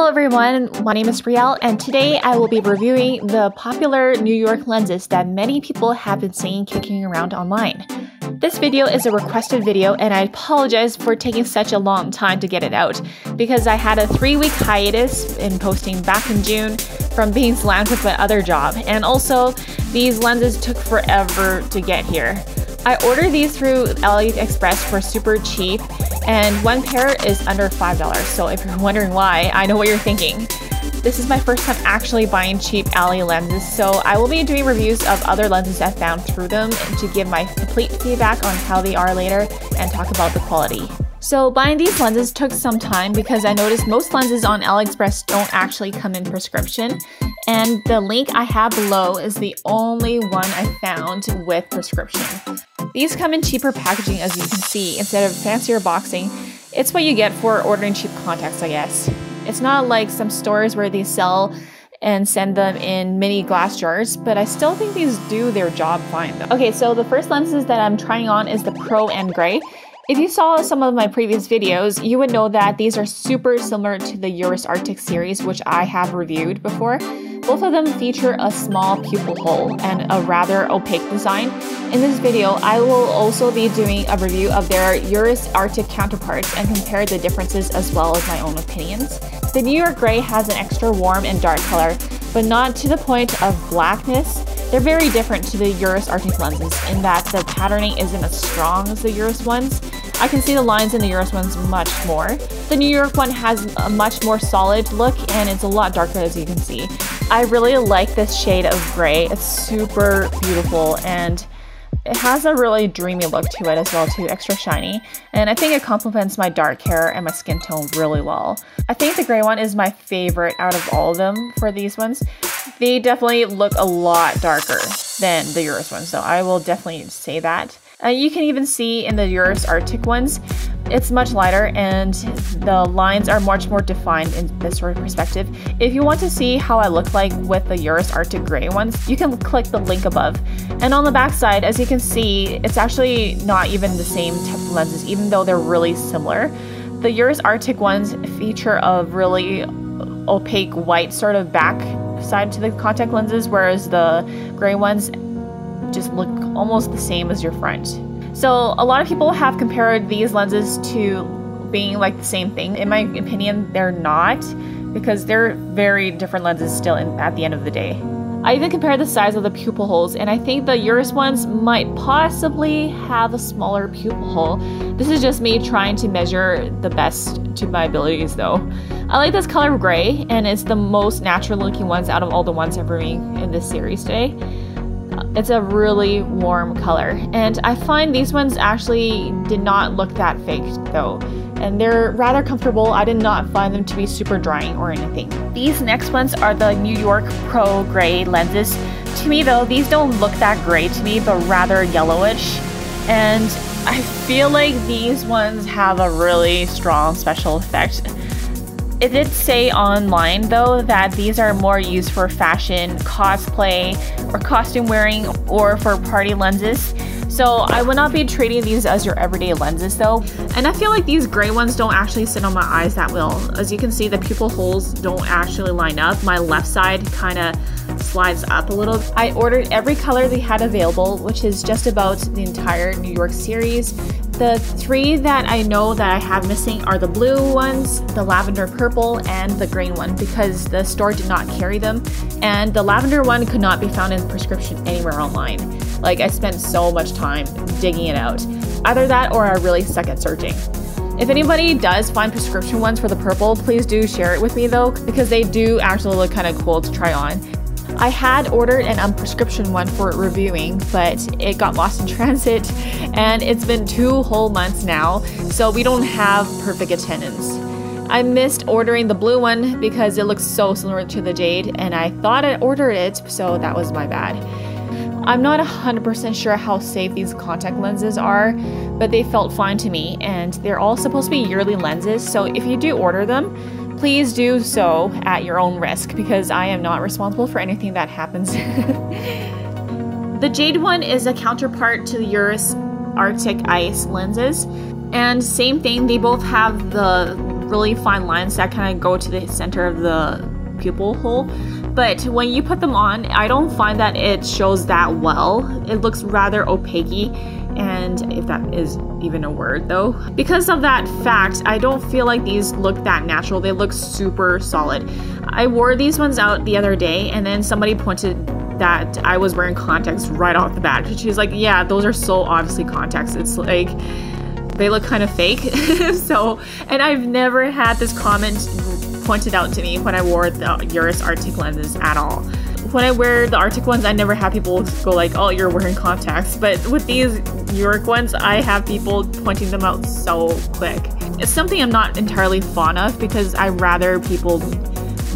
Hello everyone, my name is Riel and today I will be reviewing the popular New York lenses that many people have been seeing kicking around online. This video is a requested video and I apologize for taking such a long time to get it out because I had a 3-week hiatus in posting back in June from being slammed with my other job, and also these lenses took forever to get here. I ordered these through AliExpress for super cheap, and one pair is under $5, so if you're wondering why, I know what you're thinking. This is my first time actually buying cheap Ali lenses, so I will be doing reviews of other lenses I found through them to give my complete feedback on how they are later and talk about the quality. So buying these lenses took some time because I noticed most lenses on AliExpress don't actually come in prescription, and the link I have below is the only one I found with prescription. These come in cheaper packaging, as you can see, instead of fancier boxing. It's what you get for ordering cheap contacts, I guess. It's not like some stores where they sell and send them in mini glass jars, but I still think these do their job fine though. Okay, so the first lenses that I'm trying on is the Pro and Gray. If you saw some of my previous videos, you would know that these are super similar to the Uris Arctic series, which I have reviewed before. Both of them feature a small pupil hole and a rather opaque design. In this video, I will also be doing a review of their Uris Arctic counterparts and compare the differences as well as my own opinions. The New York Gray has an extra warm and dark color, but not to the point of blackness. They're very different to the Uris Arctic lenses in that the patterning isn't as strong as the Uris ones. I can see the lines in the Uris ones much more. The New York one has a much more solid look and it's a lot darker, as you can see. I really like this shade of gray. It's super beautiful and it has a really dreamy look to it as well too, extra shiny. And I think it complements my dark hair and my skin tone really well. I think the gray one is my favorite out of all of them for these ones. They definitely look a lot darker than the Uris ones, so I will definitely say that. You can even see in the Uris Arctic ones, it's much lighter and the lines are much more defined in this sort of perspective. If you want to see how I look like with the Uris Arctic Gray ones, you can click the link above. And on the back side, as you can see, it's actually not even the same type of lenses, even though they're really similar. The Uris Arctic ones feature a really opaque white sort of back side to the contact lenses, whereas the gray ones just look almost the same as your front. So a lot of people have compared these lenses to being like the same thing. In my opinion, they're not, because they're very different lenses still at the end of the day. I even compared the size of the pupil holes, and I think the Uris ones might possibly have a smaller pupil hole. This is just me trying to measure the best to my abilities though. I like this color of gray, and it's the most natural looking ones out of all the ones I'm reviewing in this series today. It's a really warm color, and I find these ones actually did not look that fake though, and they're rather comfortable. I did not find them to be super drying or anything. These next ones are the New York Pro Gray lenses. To me though, these don't look that gray to me, but rather yellowish, and I feel like these ones have a really strong special effect. It did say online though that these are more used for fashion, cosplay, or costume wearing, or for party lenses. So I would not be treating these as your everyday lenses though. And I feel like these gray ones don't actually sit on my eyes that well. As you can see, the pupil holes don't actually line up. My left side kind of slides up a little. I ordered every color they had available, which is just about the entire New York series. The 3 that I know that I have missing are the blue ones, the lavender purple, and the green one, because the store did not carry them, and the lavender one could not be found in prescription anywhere online. Like, I spent so much time digging it out. Either that or I really suck at searching. If anybody does find prescription ones for the purple, please do share it with me though, because they do actually look kind of cool to try on. I had ordered an unprescription one for reviewing, but it got lost in transit, and it's been 2 whole months now, so we don't have perfect attendance. I missed ordering the blue one because it looks so similar to the jade, and I thought I ordered it, so that was my bad. I'm not 100% sure how safe these contact lenses are, but they felt fine to me, and they're all supposed to be yearly lenses, so if you do order them, please do so at your own risk, because I am not responsible for anything that happens. The jade one is a counterpart to the Uris Arctic Ice lenses, and same thing, they both have the really fine lines that kind of go to the center of the pupil hole. But when you put them on, I don't find that it shows that well. It looks rather opaque, and if that is even a word though. Because of that fact, I don't feel like these look that natural. They look super solid. I wore these ones out the other day, and then somebody pointed that I was wearing contacts right off the bat. She's like, yeah, those are so obviously contacts. It's like, they look kind of fake. So, and I've never had this comment pointed out to me when I wore the Uris Arctic lenses at all. When I wear the Arctic ones, I never have people go like, oh, you're wearing contacts. But with these Uris ones, I have people pointing them out so quick. It's something I'm not entirely fond of because I rather people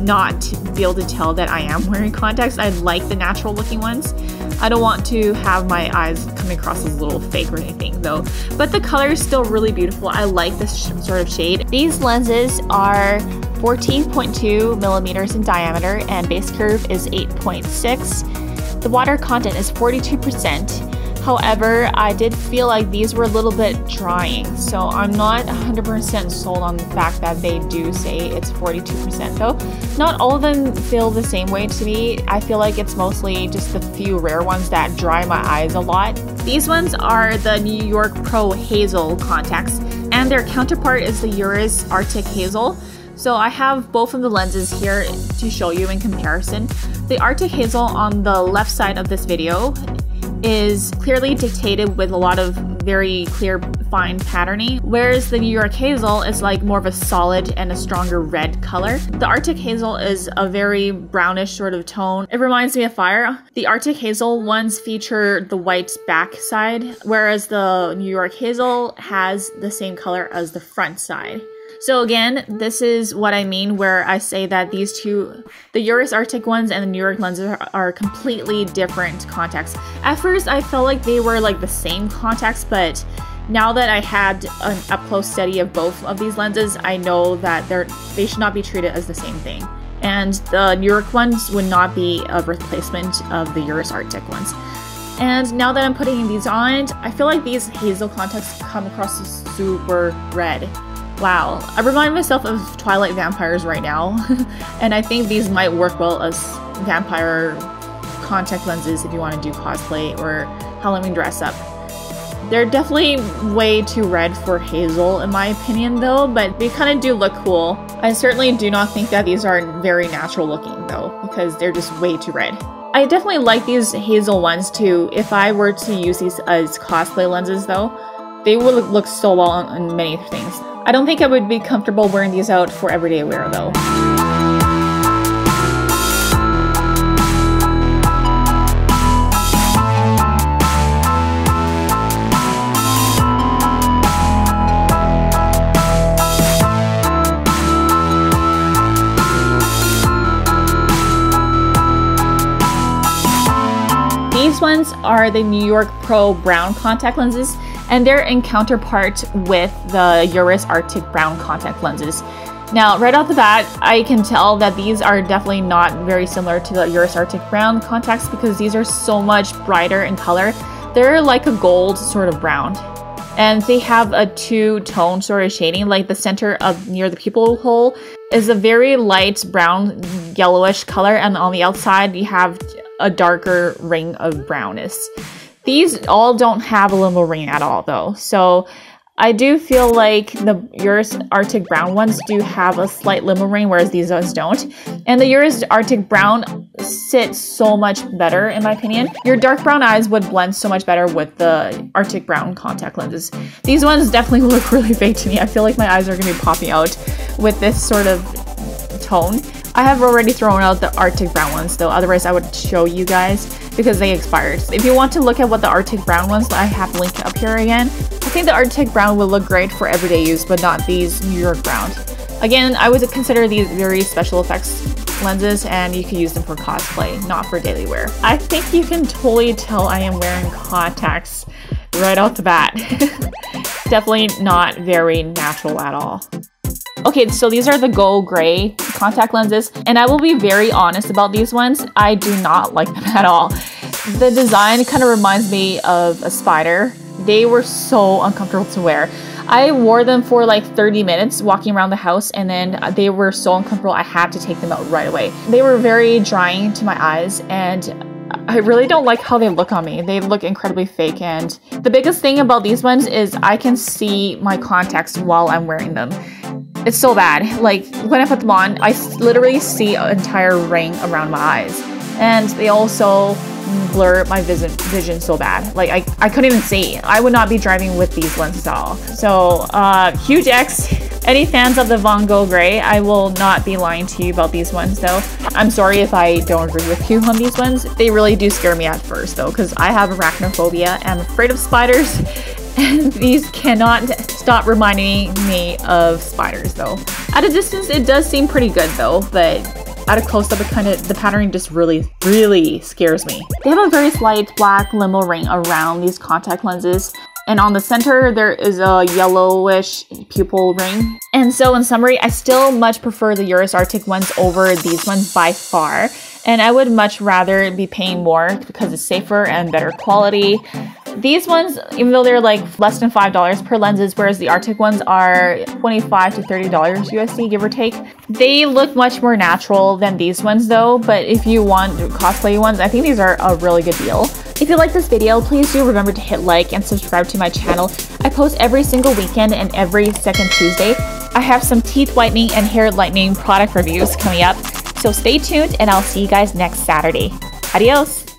not be able to tell that I am wearing contacts. I like the natural looking ones. I don't want to have my eyes coming across as a little fake or anything though. But the color is still really beautiful. I like this sort of shade. These lenses are 14.2 millimeters in diameter and base curve is 8.6. The water content is 42%. However, I did feel like these were a little bit drying, so I'm not 100% sold on the fact that they do say it's 42% though. Not all of them feel the same way to me. I feel like it's mostly just the few rare ones that dry my eyes a lot. These ones are the New York Pro Hazel contacts, and their counterpart is the Uris Arctic Hazel. So I have both of the lenses here to show you in comparison. The Arctic Hazel on the left side of this video is clearly dictated with a lot of very clear fine patterning, whereas the New York Hazel is like more of a solid and a stronger red color. The Arctic Hazel is a very brownish sort of tone. It reminds me of fire. The Arctic Hazel ones feature the white back side, whereas the New York Hazel has the same color as the front side. So again, this is what I mean where I say that these two, the Uris Arctic ones and the New York lenses are completely different contacts. At first, I felt like they were like the same contacts, but now that I had an up-close study of both of these lenses, I know that they should not be treated as the same thing. And the New York ones would not be a replacement of the Uris Arctic ones. And now that I'm putting these on, I feel like these hazel contacts come across as super red. Wow, I remind myself of Twilight vampires right now, and I think these might work well as vampire contact lenses if you want to do cosplay or Halloween dress up. They're definitely way too red for hazel in my opinion though, but they kind of do look cool. I certainly do not think that these are very natural looking though, because they're just way too red. I definitely like these hazel ones too. If I were to use these as cosplay lenses though, they would look so well on many things. I don't think I would be comfortable wearing these out for everyday wear though. These ones are the New York Pro Brown contact lenses, and they're in counterpart with the Uris Arctic Brown contact lenses. Now, right off the bat, I can tell that these are definitely not very similar to the Uris Arctic Brown contacts because these are so much brighter in color. They're like a gold sort of brown. And they have a two-tone sort of shading, like the center of near the pupil hole is a very light brown yellowish color, and on the outside you have a darker ring of brownness. These all don't have a limo ring at all though, so I do feel like the Uris Arctic Brown ones do have a slight limo ring, whereas these ones don't. And the Uris Arctic Brown sits so much better in my opinion. Your dark brown eyes would blend so much better with the Arctic Brown contact lenses. These ones definitely look really fake to me. I feel like my eyes are going to be popping out with this sort of tone. I have already thrown out the Arctic Brown ones though, otherwise I would show you guys because they expired. If you want to look at what the Arctic Brown ones, I have the link up here again. I think the Arctic Brown will look great for everyday use, but not these New York Brown. Again, I would consider these very special effects lenses, and you can use them for cosplay, not for daily wear. I think you can totally tell I am wearing contacts right off the bat. Definitely not very natural at all. Okay, so these are the Go Gray contact lenses, and I will be very honest about these ones. I do not like them at all. The design kind of reminds me of a spider. They were so uncomfortable to wear. I wore them for like 30 minutes walking around the house, and then they were so uncomfortable I had to take them out right away. They were very drying to my eyes, and I really don't like how they look on me. They look incredibly fake, and the biggest thing about these ones is I can see my contacts while I'm wearing them. It's so bad. Like when I put them on, I literally see an entire ring around my eyes, and they also blur my vision so bad. Like I couldn't even see. I would not be driving with these lenses at all. So huge X. Any fans of the Van Gogh Gray, I will not be lying to you about these ones though. I'm sorry if I don't agree with you on these ones. They really do scare me at first though, because I have arachnophobia and I'm afraid of spiders. And these cannot stop reminding me of spiders though. At a distance, it does seem pretty good though, but at a close-up, the patterning just really scares me. They have a very slight black limo ring around these contact lenses. And on the center, there is a yellowish pupil ring. And so in summary, I still much prefer the Uris Arctic ones over these ones by far. And I would much rather be paying more because it's safer and better quality. These ones, even though they're like less than $5 per lenses, whereas the Arctic ones are $25 to $30 USD, give or take. They look much more natural than these ones though, but if you want cosplay ones, I think these are a really good deal. If you like this video, please do remember to hit like and subscribe to my channel. I post every single weekend and every second Tuesday. I have some teeth whitening and hair lightening product reviews coming up, so stay tuned and I'll see you guys next Saturday. Adios!